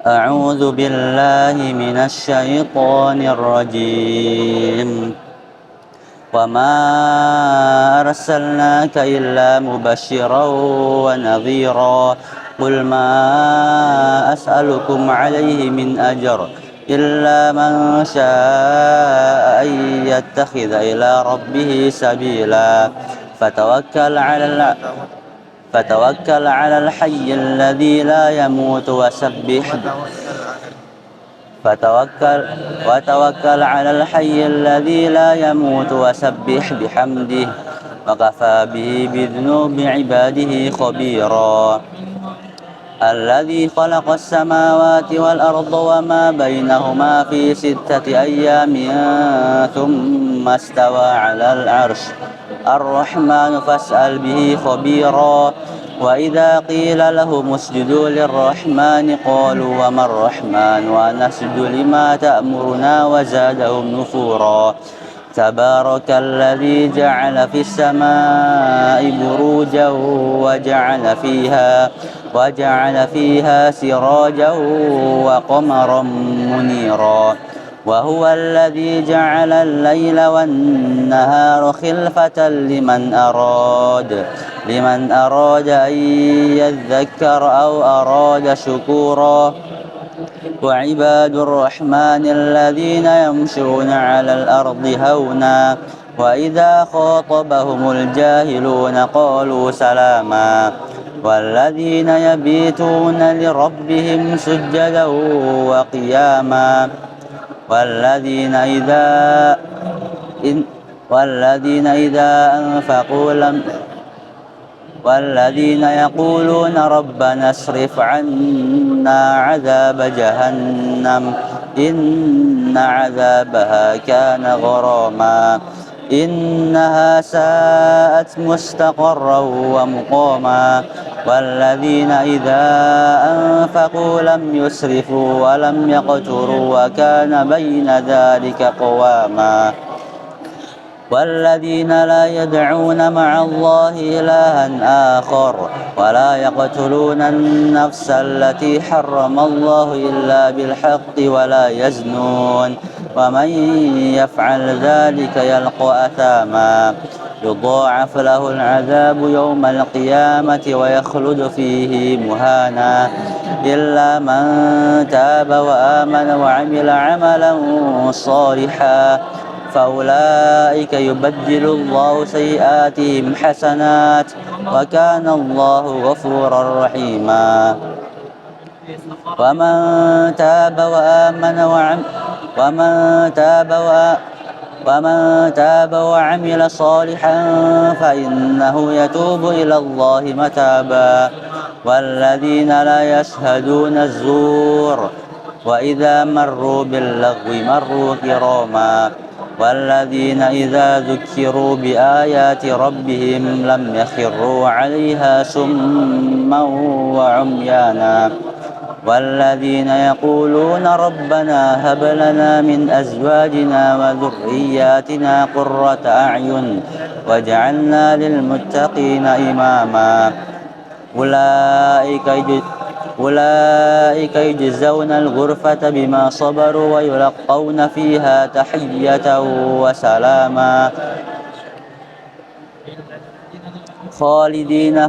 أعوذ بالله من الشيطان الرجيم وما أرسلناك إلا مبشرا ونذيرا قل ما أسألكم عليه من أجر إلا من شاء أن يتخذ إلى ربه سبيلا فتوكل على الحي الذي لا يموت وتوكل على الحي الذي لا يموت وسبح بحمده وكفى به بذنوب عباده خبيرا الذي خلق السماوات والأرض وما بينهما في 6 أيام ثم استوى على العرش الرحمن فاسأل به خبيرا وإذا قيل لهم اسجدوا للرحمن قالوا وما الرحمن ونسجد لما تأمرنا وزادهم نفورا تبارك الذي جعل في السماء بروجا وجعل فيها سراجا وقمرا منيرا وهو الذي جعل الليل والنهار خلفة لمن أراد أن يذكر أو أراد شكورا وعباد الرحمن الذين يمشون على الأرض هونا وإذا خاطبهم الجاهلون قالوا سلاما والذين يبيتون لربهم سجدا وقياما والذين يقولون ربنا اصرف عنا عذاب جهنم إن عذابها كان غراما إنها ساءت مستقرا ومقاما والذين إذا أنفقوا لم يسرفوا ولم يقتروا وكان بين ذلك قواما والذين لا يدعون مع الله إلها آخر ولا يقتلون النفس التي حرم الله إلا بالحق ولا يزنون ومن يفعل ذلك يلقى أثاما يضاعف له العذاب يوم القيامة ويخلد فيه مهانا إلا من تاب وآمن وعمل عملا صالحا فأولئك يبدل الله سيئاتهم حسنات وكان الله غفورا رحيما ومن تاب وعمل صالحا فإنه يتوب إلى الله متابا والذين لا يشهدون الزور وإذا مروا باللغو مروا كراما والذين إذا ذكروا بآيات ربهم لم يخروا عليها سما وعميانا والذين يقولون ربنا هب لنا من أزواجنا وذرياتنا قرة أعين واجعلنا للمتقين إماما أولئك يجزون الغرفة بما صبروا ويلقون فيها تحية وسلاما خالدين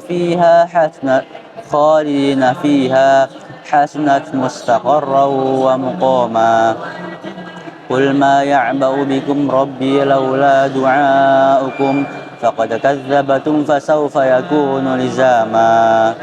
فيها حسنت مستقرا ومقاما قل ما يعبأ بكم ربي لولا دعاؤكم فقد كذبتم فسوف يكون لزاما